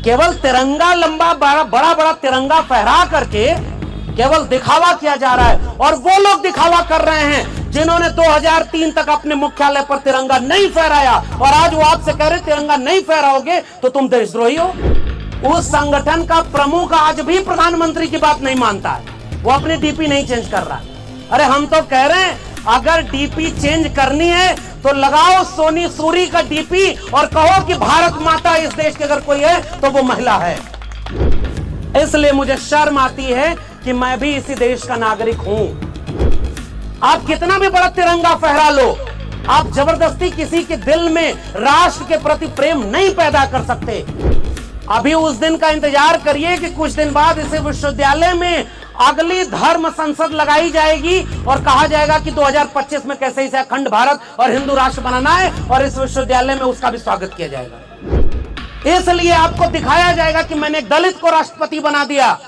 केवल तिरंगा लंबा बड़ा बड़ा तिरंगा फहरा करके केवल दिखावा किया जा रहा है। और वो लोग दिखावा कर रहे हैं जिन्होंने 2003 तक अपने मुख्यालय पर तिरंगा नहीं फहराया, और आज वो आपसे कह रहे तिरंगा नहीं फहराओगे तो तुम देशद्रोही हो। उस संगठन का प्रमुख आज भी प्रधानमंत्री की बात नहीं मानता है, वो अपनी डीपी नहीं चेंज कर रहा। अरे हम तो कह रहे हैं अगर डीपी चेंज करनी है तो लगाओ सोनी सूरी का डीपी और कहो कि भारत माता इस देश की अगर कोई है तो वो महिला है। इसलिए मुझे शर्म आती है कि मैं भी इसी देश का नागरिक हूं। आप कितना भी बड़ा तिरंगा फहरा लो, आप जबरदस्ती किसी के दिल में राष्ट्र के प्रति प्रेम नहीं पैदा कर सकते। अभी उस दिन का इंतजार करिए कि कुछ दिन बाद इस विश्वविद्यालय में अगली धर्म संसद लगाई जाएगी और कहा जाएगा कि 2025 में कैसे इसे अखंड भारत और हिंदू राष्ट्र बनाना है, और इस विश्वविद्यालय में उसका भी स्वागत किया जाएगा। इसलिए आपको दिखाया जाएगा कि मैंने एक दलित को राष्ट्रपति बना दिया,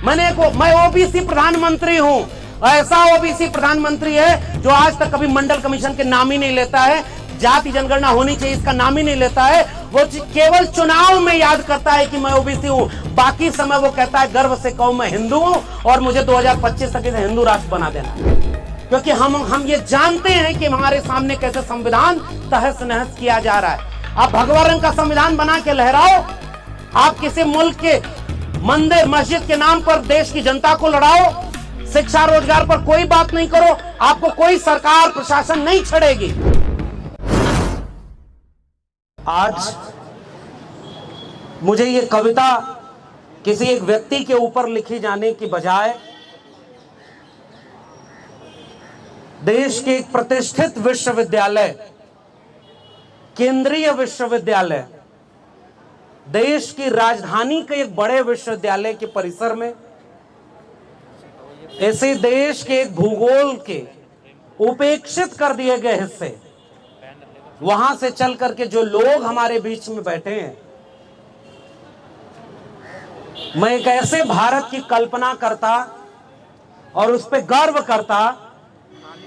मैं ओबीसी प्रधानमंत्री हूं। ऐसा ओबीसी प्रधानमंत्री है जो आज तक कभी मंडल कमीशन के नाम ही नहीं लेता है, जाति जनगणना होनी चाहिए इसका नाम ही नहीं लेता है। वो केवल चुनाव में याद करता है कि मैं ओबीसी हूं, बाकी समय वो कहता है गर्व से कहूं मैं हिंदू हूं और मुझे 2025 तक इसे हिंदू राष्ट्र बना देना है। क्योंकि हम ये जानते हैं कि हमारे सामने कैसे संविधान तहस नहस किया जा रहा है। आप भगवा रंग का संविधान बना के लहराओ, आप किसी मुल्क के मंदिर मस्जिद के नाम पर देश की जनता को लड़ाओ, शिक्षा रोजगार पर कोई बात नहीं करो, आपको कोई सरकार प्रशासन नहीं छड़ेगी। आज मुझे ये कविता किसी एक व्यक्ति के ऊपर लिखी जाने की बजाय देश के एक प्रतिष्ठित विश्वविद्यालय, केंद्रीय विश्वविद्यालय, देश की राजधानी के एक बड़े विश्वविद्यालय के परिसर में, ऐसे देश के एक भूगोल के उपेक्षित कर दिए गए हिस्से, वहां से चल करके जो लोग हमारे बीच में बैठे हैं, मैं एक ऐसे भारत की कल्पना करता और उस पर गर्व करता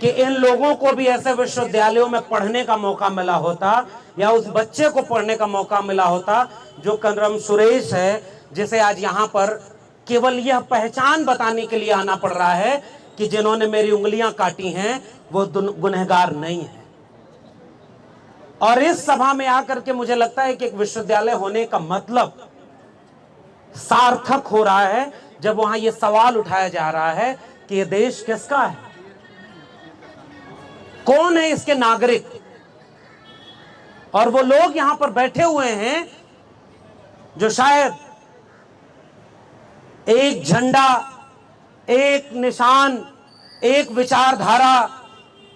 कि इन लोगों को भी ऐसे विश्वविद्यालयों में पढ़ने का मौका मिला होता, या उस बच्चे को पढ़ने का मौका मिला होता जो कनरम सुरेश है, जिसे आज यहां पर केवल यह पहचान बताने के लिए आना पड़ रहा है कि जिन्होंने मेरी उंगलियां काटी हैं वो गुनहगार नहीं है। और इस सभा में आकर के मुझे लगता है कि एक विश्वविद्यालय होने का मतलब सार्थक हो रहा है जब वहां यह सवाल उठाया जा रहा है कि यह देश किसका है, कौन है इसके नागरिक। और वो लोग यहां पर बैठे हुए हैं जो शायद एक झंडा, एक निशान, एक विचारधारा,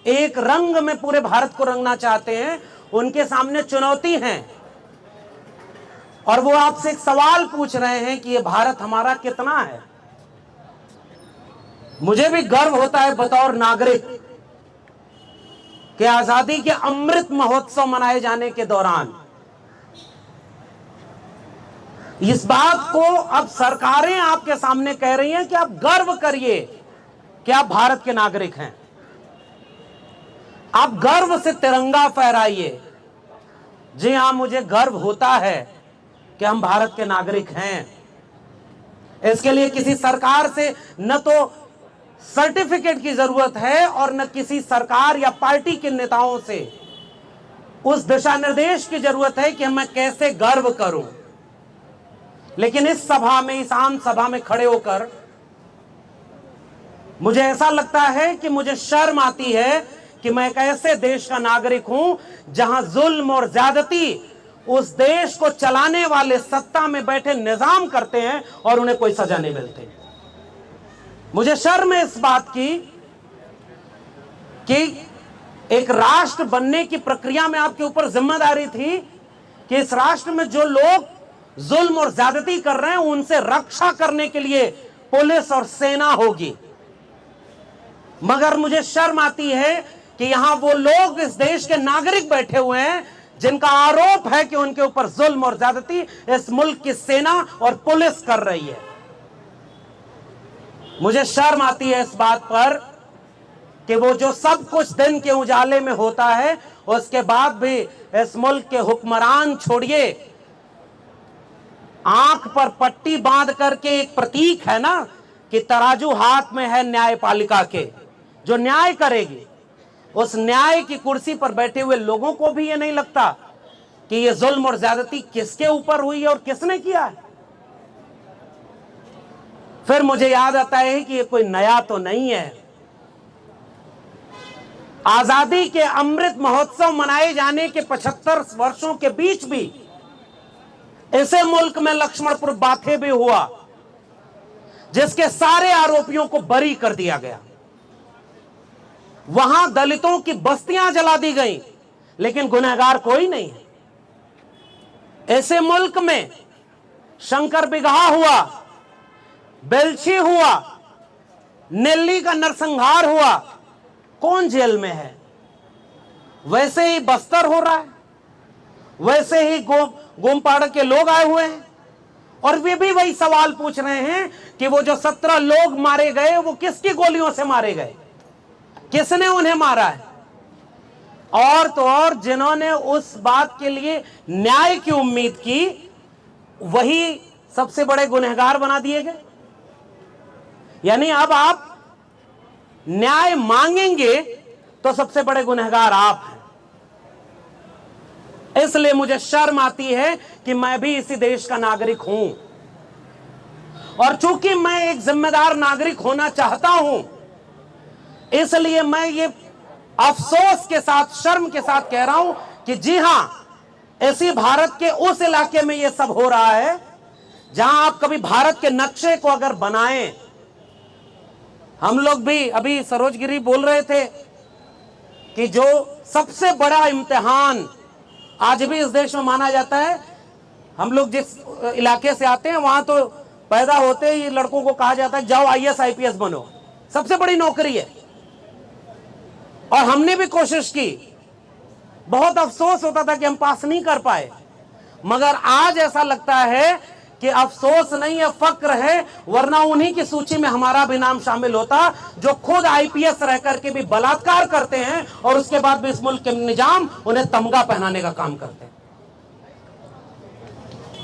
एक रंग में पूरे भारत को रंगना चाहते हैं, उनके सामने चुनौती है। और वो आपसे एक सवाल पूछ रहे हैं कि ये भारत हमारा कितना है। मुझे भी गर्व होता है बतौर नागरिक कि आजादी के अमृत महोत्सव मनाए जाने के दौरान इस बात को अब सरकारें आपके सामने कह रही हैं कि आप गर्व करिए कि आप भारत के नागरिक हैं, आप गर्व से तिरंगा फहराइए। जी हां, मुझे गर्व होता है कि हम भारत के नागरिक हैं। इसके लिए किसी सरकार से न तो सर्टिफिकेट की जरूरत है और न किसी सरकार या पार्टी के नेताओं से उस दिशा निर्देश की जरूरत है कि मैं कैसे गर्व करूं। लेकिन इस सभा में, इस आम सभा में खड़े होकर मुझे ऐसा लगता है कि मुझे शर्म आती है कि मैं एक ऐसे देश का नागरिक हूं जहां जुल्म और ज्यादती उस देश को चलाने वाले सत्ता में बैठे निजाम करते हैं और उन्हें कोई सजा नहीं मिलती। मुझे शर्म है इस बात की कि एक राष्ट्र बनने की प्रक्रिया में आपके ऊपर जिम्मेदारी थी कि इस राष्ट्र में जो लोग जुल्म और ज्यादती कर रहे हैं उनसे रक्षा करने के लिए पुलिस और सेना होगी। मगर मुझे शर्म आती है कि यहां वो लोग इस देश के नागरिक बैठे हुए हैं जिनका आरोप है कि उनके ऊपर जुल्म और ज्यादती इस मुल्क की सेना और पुलिस कर रही है। मुझे शर्म आती है इस बात पर कि वो जो सब कुछ दिन के उजाले में होता है उसके बाद भी इस मुल्क के हुक्मरान छोड़िए, आंख पर पट्टी बांध करके एक प्रतीक है ना कि तराजू हाथ में है न्यायपालिका के, जो न्याय करेगी। उस न्याय की कुर्सी पर बैठे हुए लोगों को भी ये नहीं लगता कि ये जुल्म और ज्यादती किसके ऊपर हुई है और किसने किया है। फिर मुझे याद आता है कि ये कोई नया तो नहीं है। आजादी के अमृत महोत्सव मनाए जाने के 75 वर्षों के बीच भी ऐसे मुल्क में लक्ष्मणपुर बाथे भी हुआ, जिसके सारे आरोपियों को बरी कर दिया गया। वहां दलितों की बस्तियां जला दी गई, लेकिन गुनहगार कोई नहीं है। ऐसे मुल्क में शंकर बिगहा हुआ, बेलछी हुआ, नेल्ली का नरसंहार हुआ, कौन जेल में है? वैसे ही बस्तर हो रहा है, वैसे ही गोमपाड़ के लोग आए हुए हैं और वे भी वही सवाल पूछ रहे हैं कि वो जो 17 लोग मारे गए वो किसकी गोलियों से मारे गए, किसने उन्हें मारा है। और तो और जिन्होंने उस बात के लिए न्याय की उम्मीद की, वही सबसे बड़े गुनहगार बना दिए गए। यानी अब आप न्याय मांगेंगे तो सबसे बड़े गुनहगार आप हैं। इसलिए मुझे शर्म आती है कि मैं भी इसी देश का नागरिक हूं, और चूंकि मैं एक जिम्मेदार नागरिक होना चाहता हूं, इसलिए मैं ये अफसोस के साथ, शर्म के साथ कह रहा हूं कि जी हां, ऐसी भारत के उस इलाके में ये सब हो रहा है जहां आप कभी भारत के नक्शे को अगर बनाएं। हम लोग भी अभी सरोजगिरी बोल रहे थे कि जो सबसे बड़ा इम्तिहान आज भी इस देश में माना जाता है, हम लोग जिस इलाके से आते हैं वहां तो पैदा होते ही लड़कों को कहा जाता है जाओ IAS IPS बनो, सबसे बड़ी नौकरी है। और हमने भी कोशिश की, बहुत अफसोस होता था कि हम पास नहीं कर पाए, मगर आज ऐसा लगता है कि अफसोस नहीं है, फक्र है, वरना उन्हीं की सूची में हमारा भी नाम शामिल होता जो खुद IPS रह करके भी बलात्कार करते हैं और उसके बाद भी इस मुल्क के निजाम उन्हें तमगा पहनाने का काम करते हैं।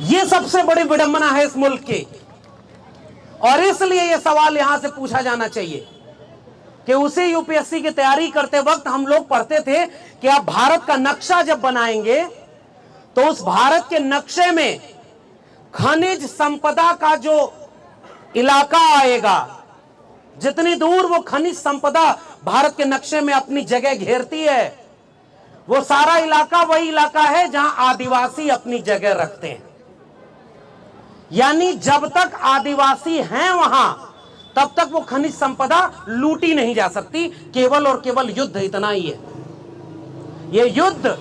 यह सबसे बड़ी विडंबना है इस मुल्क की, और इसलिए यह सवाल यहां से पूछा जाना चाहिए कि उसी UPSC की तैयारी करते वक्त हम लोग पढ़ते थे कि आप भारत का नक्शा जब बनाएंगे तो उस भारत के नक्शे में खनिज संपदा का जो इलाका आएगा, जितनी दूर वो खनिज संपदा भारत के नक्शे में अपनी जगह घेरती है, वो सारा इलाका वही इलाका है जहां आदिवासी अपनी जगह रखते हैं। यानी जब तक आदिवासी हैं वहां, तब तक वो खनिज संपदा लूटी नहीं जा सकती। केवल और केवल युद्ध इतना ही है। ये युद्ध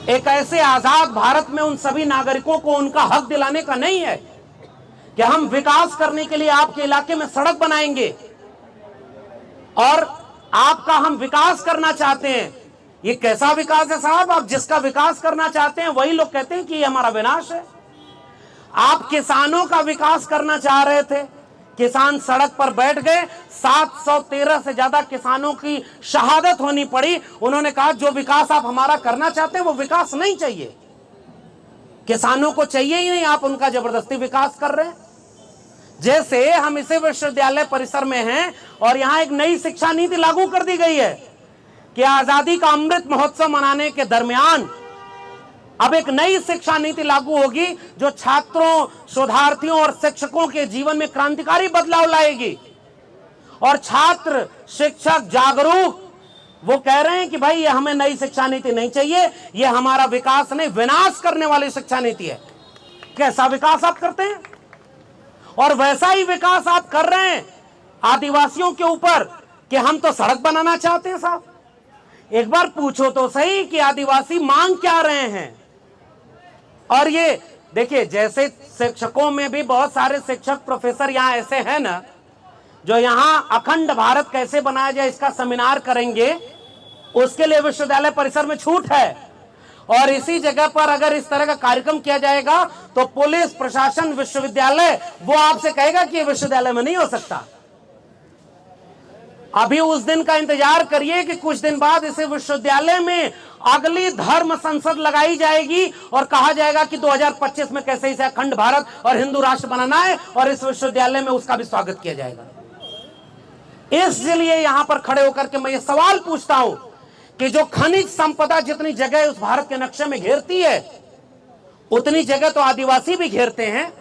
एक ऐसे आजाद भारत में उन सभी नागरिकों को उनका हक दिलाने का नहीं है कि हम विकास करने के लिए आपके इलाके में सड़क बनाएंगे और आपका हम विकास करना चाहते हैं। ये कैसा विकास है साहब? आप जिसका विकास करना चाहते हैं वही लोग कहते हैं कि ये हमारा विनाश है। आप किसानों का विकास करना चाह रहे थे, किसान सड़क पर बैठ गए, 713 से ज्यादा किसानों की शहादत होनी पड़ी। उन्होंने कहा जो विकास आप हमारा करना चाहते हैं वो विकास नहीं चाहिए, किसानों को चाहिए ही नहीं, आप उनका जबरदस्ती विकास कर रहे हैं। जैसे हम इसे विश्वविद्यालय परिसर में हैं और यहां एक नई शिक्षा नीति लागू कर दी गई है कि आजादी का अमृत महोत्सव मनाने के दरमियान अब एक नई शिक्षा नीति लागू होगी जो छात्रों, शोधार्थियों और शिक्षकों के जीवन में क्रांतिकारी बदलाव लाएगी। और छात्र, शिक्षक जागरूक, वो कह रहे हैं कि भाई ये हमें नई शिक्षा नीति नहीं चाहिए, ये हमारा विकास नहीं विनाश करने वाली शिक्षा नीति है। कैसा विकास आप करते हैं? और वैसा ही विकास आप कर रहे हैं आदिवासियों के ऊपर कि हम तो सड़क बनाना चाहते हैं। साहब एक बार पूछो तो सही कि आदिवासी मांग क्या रहे हैं। और ये देखिए, जैसे शिक्षकों में भी बहुत सारे शिक्षक प्रोफेसर यहाँ ऐसे हैं ना, जो यहाँ अखंड भारत कैसे बनाया जाए इसका सेमिनार करेंगे, उसके लिए विश्वविद्यालय परिसर में छूट है। और इसी जगह पर अगर इस तरह का कार्यक्रम किया जाएगा तो पुलिस प्रशासन, विश्वविद्यालय वो आपसे कहेगा कि ये विश्वविद्यालय में नहीं हो सकता। अभी उस दिन का इंतजार करिए कि कुछ दिन बाद इस विश्वविद्यालय में अगली धर्म संसद लगाई जाएगी और कहा जाएगा कि 2025 में कैसे इसे अखंड भारत और हिंदू राष्ट्र बनाना है और इस विश्वविद्यालय में उसका भी स्वागत किया जाएगा। इसलिए यहां पर खड़े होकर के मैं ये सवाल पूछता हूं कि जो खनिज संपदा जितनी जगह उस भारत के नक्शे में घेरती है, उतनी जगह तो आदिवासी भी घेरते हैं।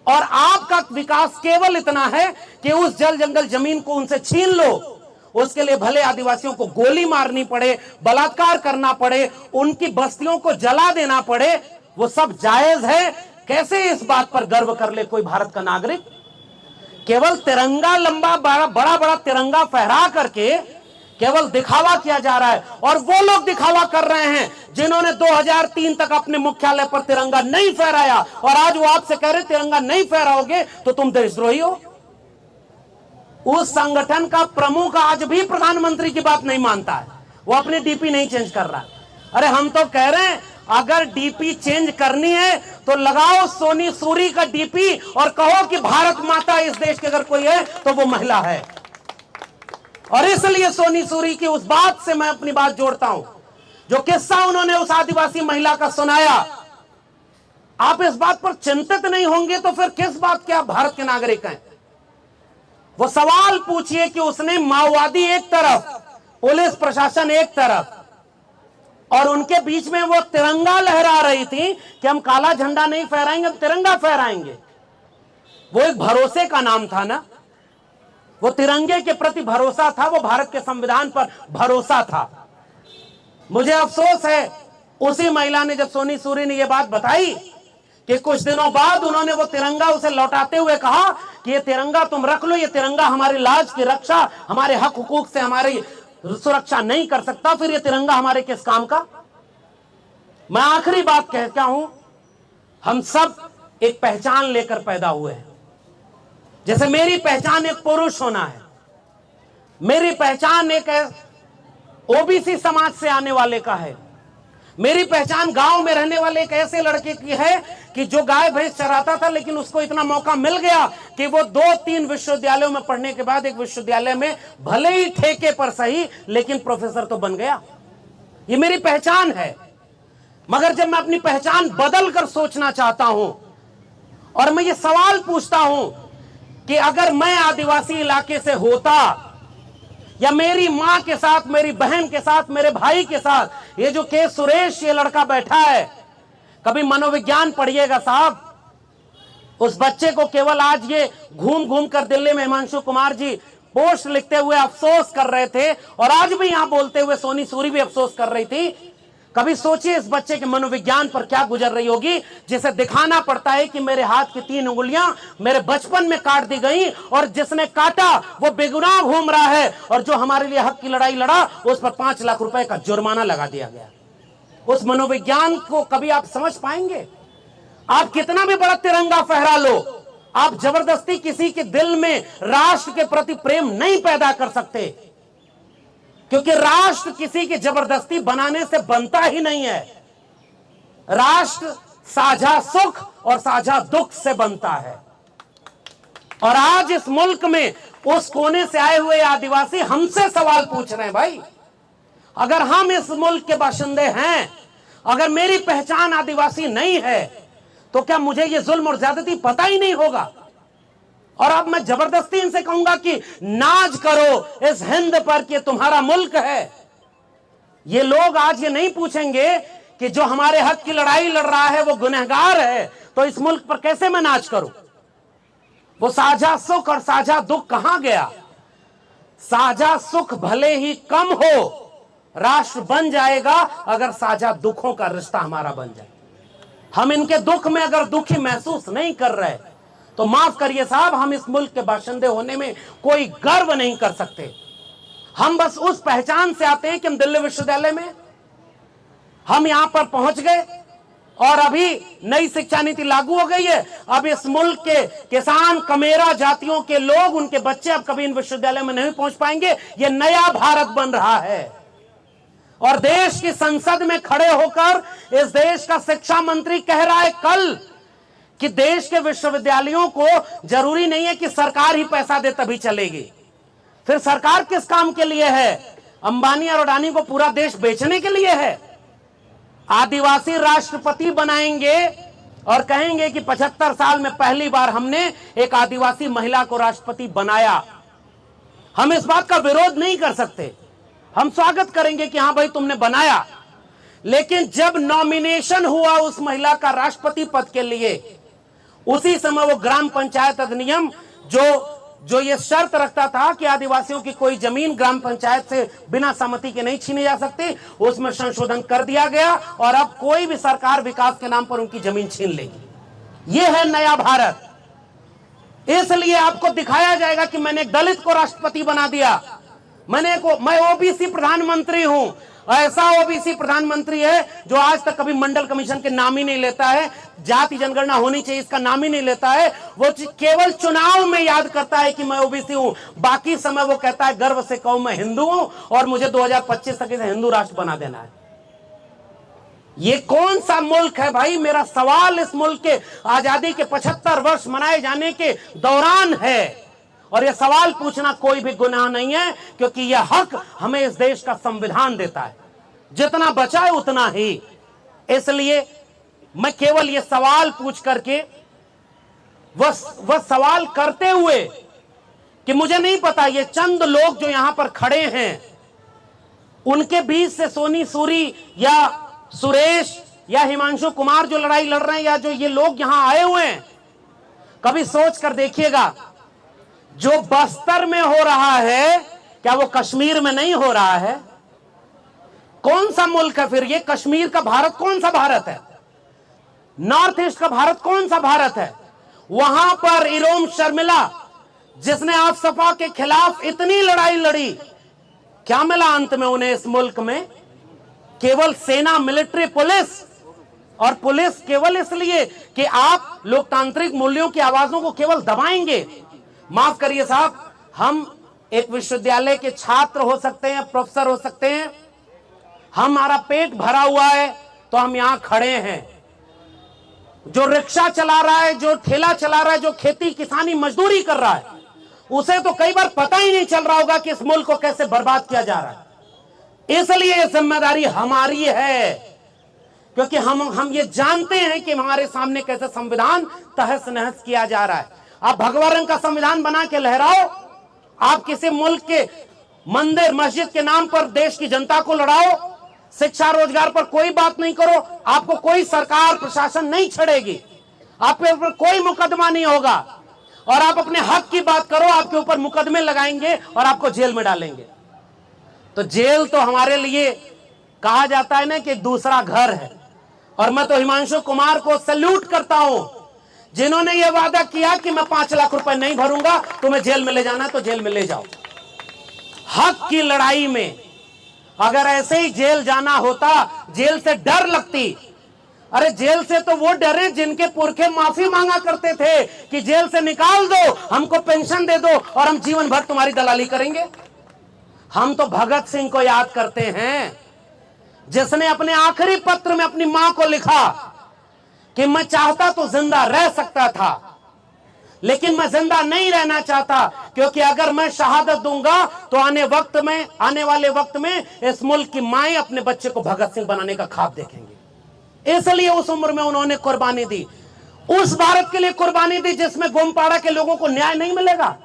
और आपका विकास केवल इतना है कि उस जल जंगल जमीन को उनसे छीन लो, उसके लिए भले आदिवासियों को गोली मारनी पड़े, बलात्कार करना पड़े, उनकी बस्तियों को जला देना पड़े, वो सब जायज है। कैसे इस बात पर गर्व कर ले कोई भारत का नागरिक? केवल तिरंगा लंबा बड़ा बड़ा तिरंगा फहरा करके केवल दिखावा किया जा रहा है। और वो लोग दिखावा कर रहे हैं जिन्होंने 2003 तक अपने मुख्यालय पर तिरंगा नहीं फहराया, और आज वो आपसे कह रहे तिरंगा नहीं फहराओगे तो तुम देशद्रोही हो। उस संगठन का प्रमुख आज भी प्रधानमंत्री की बात नहीं मानता है, वो अपनी डीपी नहीं चेंज कर रहा। अरे हम तो कह रहे हैं अगर डीपी चेंज करनी है तो लगाओ सोनी सूरी का डीपी और कहो कि भारत माता इस देश की अगर कोई है तो वो महिला है। और इसलिए सोनी सूरी की उस बात से मैं अपनी बात जोड़ता हूं, जो किस्सा उन्होंने उस आदिवासी महिला का सुनाया। आप इस बात पर चिंतित नहीं होंगे तो फिर किस बात के आप भारत के नागरिक हैं? वो सवाल पूछिए कि उसने माओवादी एक तरफ, पुलिस प्रशासन एक तरफ, और उनके बीच में वो तिरंगा लहरा रही थी कि हम काला झंडा नहीं फहराएंगे, हम तिरंगा फहराएंगे। वो एक भरोसे का नाम था ना, वो तिरंगे के प्रति भरोसा था, वो भारत के संविधान पर भरोसा था। मुझे अफसोस है उसी महिला ने, जब सोनी सूरी ने ये बात बताई कि कुछ दिनों बाद उन्होंने वो तिरंगा उसे लौटाते हुए कहा कि ये तिरंगा तुम रख लो, ये तिरंगा हमारी लाज की रक्षा, हमारे हक हुकूक से हमारी सुरक्षा नहीं कर सकता, फिर ये तिरंगा हमारे किस काम का? मैं आखिरी बात कहता हूं, हम सब एक पहचान लेकर पैदा हुए हैं। जैसे मेरी पहचान एक पुरुष होना है, मेरी पहचान एक ओबीसी समाज से आने वाले का है, मेरी पहचान गांव में रहने वाले एक ऐसे लड़के की है कि जो गाय भैंस चराता था, लेकिन उसको इतना मौका मिल गया कि वो 2-3 विश्वविद्यालयों में पढ़ने के बाद एक विश्वविद्यालय में भले ही ठेके पर सही लेकिन प्रोफेसर तो बन गया। ये मेरी पहचान है। मगर जब मैं अपनी पहचान बदल कर सोचना चाहता हूं और मैं ये सवाल पूछता हूं कि अगर मैं आदिवासी इलाके से होता, या मेरी मां के साथ, मेरी बहन के साथ, मेरे भाई के साथ, ये जो के सुरेश ये लड़का बैठा है, कभी मनोविज्ञान पढ़िएगा साहब। उस बच्चे को केवल आज ये घूम घूम कर दिल्ली में हिमांशु कुमार जी पोस्ट लिखते हुए अफसोस कर रहे थे, और आज भी यहां बोलते हुए सोनी सूरी भी अफसोस कर रही थी। कभी सोचिए इस बच्चे के मनोविज्ञान पर क्या गुजर रही होगी, जिसे दिखाना पड़ता है कि मेरे हाथ की 3 उंगलियां मेरे बचपन में काट दी गई, और जिसने काटा वो बेगुनाह घूम रहा है, और जो हमारे लिए हक की लड़ाई लड़ा उस पर 5 लाख रुपए का जुर्माना लगा दिया गया। उस मनोविज्ञान को कभी आप समझ पाएंगे? आप कितना भी बड़ा तिरंगा फहरा लो, आप जबरदस्ती किसी के दिल में राष्ट्र के प्रति प्रेम नहीं पैदा कर सकते, क्योंकि राष्ट्र किसी की जबरदस्ती बनाने से बनता ही नहीं है। राष्ट्र साझा सुख और साझा दुख से बनता है। और आज इस मुल्क में उस कोने से आए हुए आदिवासी हमसे सवाल पूछ रहे हैं, भाई अगर हम इस मुल्क के बाशिंदे हैं, अगर मेरी पहचान आदिवासी नहीं है, तो क्या मुझे ये जुल्म और ज्यादती पता ही नहीं होगा? और अब मैं जबरदस्ती इनसे कहूंगा कि नाज करो इस हिंद पर कि तुम्हारा मुल्क है। ये लोग आज ये नहीं पूछेंगे कि जो हमारे हक की लड़ाई लड़ रहा है वो गुनहगार है, तो इस मुल्क पर कैसे मैं नाज करूं? वो साझा सुख और साझा दुख कहां गया? साझा सुख भले ही कम हो, राष्ट्र बन जाएगा अगर साझा दुखों का रिश्ता हमारा बन जाए। हम इनके दुख में अगर दुखी महसूस नहीं कर रहे तो माफ करिए साहब, हम इस मुल्क के बाशिंदे होने में कोई गर्व नहीं कर सकते। हम बस उस पहचान से आते हैं कि हम दिल्ली विश्वविद्यालय में हम यहां पर पहुंच गए, और अभी नई शिक्षा नीति लागू हो गई है। अब इस मुल्क के किसान, कमेरा जातियों के लोग, उनके बच्चे अब कभी इन विश्वविद्यालय में नहीं पहुंच पाएंगे। ये नया भारत बन रहा है, और देश की संसद में खड़े होकर इस देश का शिक्षा मंत्री कह रहा है कल कि देश के विश्वविद्यालयों को जरूरी नहीं है कि सरकार ही पैसा दे तभी चलेगी। फिर सरकार किस काम के लिए है? अंबानी और अडानी को पूरा देश बेचने के लिए है? आदिवासी राष्ट्रपति बनाएंगे और कहेंगे कि 75 साल में पहली बार हमने एक आदिवासी महिला को राष्ट्रपति बनाया। हम इस बात का विरोध नहीं कर सकते, हम स्वागत करेंगे कि हां भाई तुमने बनाया। लेकिन जब नॉमिनेशन हुआ उस महिला का राष्ट्रपति पद के लिए, उसी समय वो ग्राम पंचायत अधिनियम जो ये शर्त रखता था कि आदिवासियों की कोई जमीन ग्राम पंचायत से बिना सहमति के नहीं छीनी जा सकती, उसमें संशोधन कर दिया गया और अब कोई भी सरकार विकास के नाम पर उनकी जमीन छीन लेगी। ये है नया भारत। इसलिए आपको दिखाया जाएगा कि मैंने एक दलित को राष्ट्रपति बना दिया, मैं ओबीसी प्रधानमंत्री हूं। ऐसा ओबीसी प्रधानमंत्री है जो आज तक कभी मंडल कमीशन के नाम ही नहीं लेता है, जाति जनगणना होनी चाहिए इसका नाम ही नहीं लेता है। वो केवल चुनाव में याद करता है कि मैं ओबीसी हूं, बाकी समय वो कहता है गर्व से कहूं मैं हिंदू हूं और मुझे 2025 तक इसे हिंदू राष्ट्र बना देना है। ये कौन सा मुल्क है भाई? मेरा सवाल इस मुल्क के आजादी के 75 वर्ष मनाए जाने के दौरान है, और यह सवाल पूछना कोई भी गुनाह नहीं है, क्योंकि यह हक हमें इस देश का संविधान देता है, जितना बचाए उतना ही। इसलिए मैं केवल यह सवाल पूछ करके वह सवाल करते हुए कि मुझे नहीं पता ये चंद लोग जो यहां पर खड़े हैं उनके बीच से सोनी सूरी या सुरेश या हिमांशु कुमार जो लड़ाई लड़ रहे हैं, या जो ये लोग यहां आए हुए हैं, कभी सोच कर देखिएगा जो बस्तर में हो रहा है क्या वो कश्मीर में नहीं हो रहा है? कौन सा मुल्क है फिर ये? कश्मीर का भारत कौन सा भारत है? नॉर्थ ईस्ट का भारत कौन सा भारत है? वहां पर इरोम शर्मिला जिसने आप सपा के खिलाफ इतनी लड़ाई लड़ी, क्या मिला अंत में उन्हें इस मुल्क में? केवल सेना, मिलिट्री, पुलिस। और पुलिस केवल इसलिए कि आप लोकतांत्रिक मूल्यों की आवाजों को केवल दबाएंगे। माफ करिए साहब, हम एक विश्वविद्यालय के छात्र हो सकते हैं, प्रोफेसर हो सकते हैं, हमारा पेट भरा हुआ है तो हम यहां खड़े हैं। जो रिक्शा चला रहा है, जो ठेला चला रहा है, जो खेती किसानी मजदूरी कर रहा है, उसे तो कई बार पता ही नहीं चल रहा होगा कि इस मुल्क को कैसे बर्बाद किया जा रहा है। इसलिए यह जिम्मेदारी हमारी है, क्योंकि हम ये जानते हैं कि हमारे सामने कैसे संविधान तहस नहस किया जा रहा है। आप भगवा रंग का संविधान बना के लहराओ, आप किसी मुल्क के मंदिर मस्जिद के नाम पर देश की जनता को लड़ाओ, शिक्षा रोजगार पर कोई बात नहीं करो, आपको कोई सरकार प्रशासन नहीं छेड़ेगी, आपके ऊपर कोई मुकदमा नहीं होगा, और आप अपने हक की बात करो, आपके ऊपर मुकदमे लगाएंगे और आपको जेल में डालेंगे। तो जेल तो हमारे लिए कहा जाता है ना कि दूसरा घर है। और मैं तो हिमांशु कुमार को सैल्यूट करता हूं जिन्होंने यह वादा किया कि मैं 5 लाख रुपए नहीं भरूंगा, तुम्हें जेल में ले जाना है तो जेल में ले जाओ। हक की लड़ाई में अगर ऐसे ही जेल जाना होता, जेल से डर लगती। अरे जेल से तो वो डरे जिनके पुरखे माफी मांगा करते थे कि जेल से निकाल दो, हमको पेंशन दे दो और हम जीवन भर तुम्हारी दलाली करेंगे। हम तो भगत सिंह को याद करते हैं जिसने अपने आखिरी पत्र में अपनी मां को लिखा कि मैं चाहता तो जिंदा रह सकता था, लेकिन मैं जिंदा नहीं रहना चाहता, क्योंकि अगर मैं शहादत दूंगा तो आने वाले वक्त में इस मुल्क की माएं अपने बच्चे को भगत सिंह बनाने का ख्वाब देखेंगे। इसलिए उस उम्र में उन्होंने कुर्बानी दी, उस भारत के लिए कुर्बानी दी जिसमें गोमपाड़ा के लोगों को न्याय नहीं मिलेगा।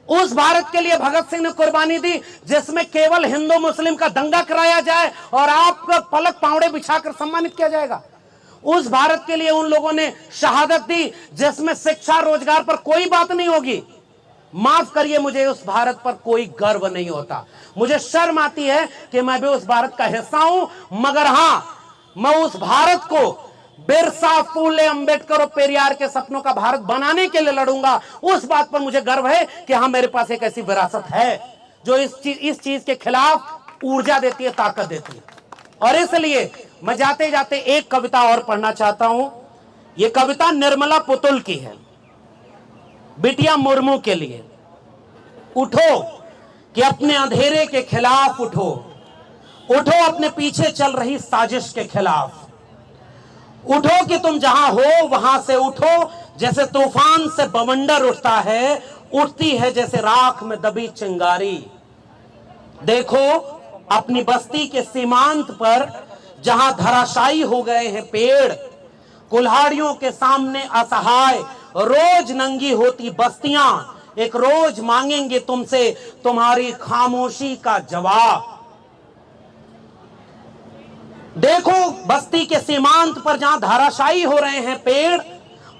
उस भारत के लिए भगत सिंह ने कुर्बानी दी जिसमें केवल हिंदू मुस्लिम का दंगा कराया जाए और आपका पलक पावड़े बिछाकर सम्मानित किया जाएगा। उस भारत के लिए उन लोगों ने शहादत दी जिसमें शिक्षा रोजगार पर कोई बात नहीं होगी। माफ करिए, मुझे उस भारत पर कोई गर्व नहीं होता, मुझे शर्म आती है कि मैं भी उस भारत का हिस्सा हूं, मगर हां, मैं उस भारत को बिरसा, फूले, अंबेडकर और पेरियार के सपनों का भारत बनाने के लिए लड़ूंगा। उस बात पर मुझे गर्व है कि हां, मेरे पास एक ऐसी विरासत है जो इस चीज के खिलाफ ऊर्जा देती है, ताकत देती है। और इसलिए मैं जाते जाते एक कविता और पढ़ना चाहता हूं। यह कविता निर्मला पुतुल की है, बिटिया मुर्मू के लिए। उठो कि अपने अंधेरे के खिलाफ उठो, उठो अपने पीछे चल रही साजिश के खिलाफ, उठो कि तुम जहां हो वहां से उठो, जैसे तूफान से बवंडर उठता है उठती है जैसे राख में दबी चिंगारी। देखो अपनी बस्ती के सीमांत पर जहां धराशायी हो गए हैं पेड़, कुल्हाड़ियों के सामने असहाय रोज नंगी होती बस्तियां एक रोज मांगेंगे तुमसे तुम्हारी खामोशी का जवाब। देखो बस्ती के सीमांत पर जहां धराशायी हो रहे हैं पेड़,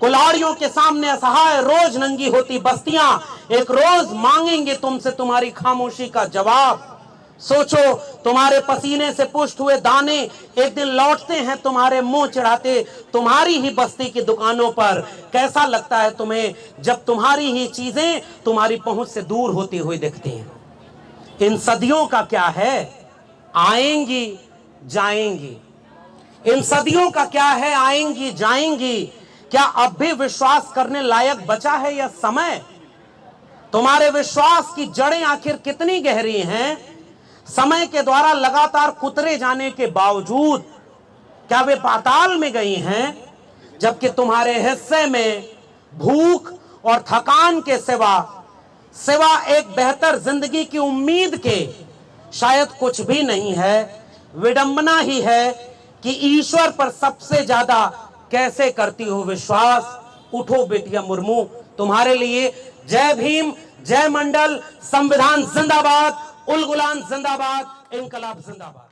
कुल्हाड़ियों के सामने असहाय रोज नंगी होती बस्तियां एक रोज मांगेंगे तुमसे तुम्हारी खामोशी का जवाब। सोचो तुम्हारे पसीने से पुष्ट हुए दाने एक दिन लौटते हैं तुम्हारे मुंह चढ़ाते तुम्हारी ही बस्ती की दुकानों पर। कैसा लगता है तुम्हें जब तुम्हारी ही चीजें तुम्हारी पहुंच से दूर होती हुई दिखती हैं? इन सदियों का क्या है, आएंगी जाएंगी। इन सदियों का क्या है, आएंगी जाएंगी। क्या अब भी विश्वास करने लायक बचा है यह समय? तुम्हारे विश्वास की जड़ें आखिर कितनी गहरी हैं? समय के द्वारा लगातार कुतरे जाने के बावजूद क्या वे पाताल में गई हैं? जबकि तुम्हारे हिस्से में भूख और थकान के सिवा एक बेहतर जिंदगी की उम्मीद के शायद कुछ भी नहीं है। विडंबना ही है कि ईश्वर पर सबसे ज्यादा कैसे करती हो विश्वास। उठो बेटिया मुर्मू, तुम्हारे लिए जय भीम, जय मंडल, संविधान जिंदाबाद, उल गुलाम जिंदाबाद, इनकलाब जिंदाबाद।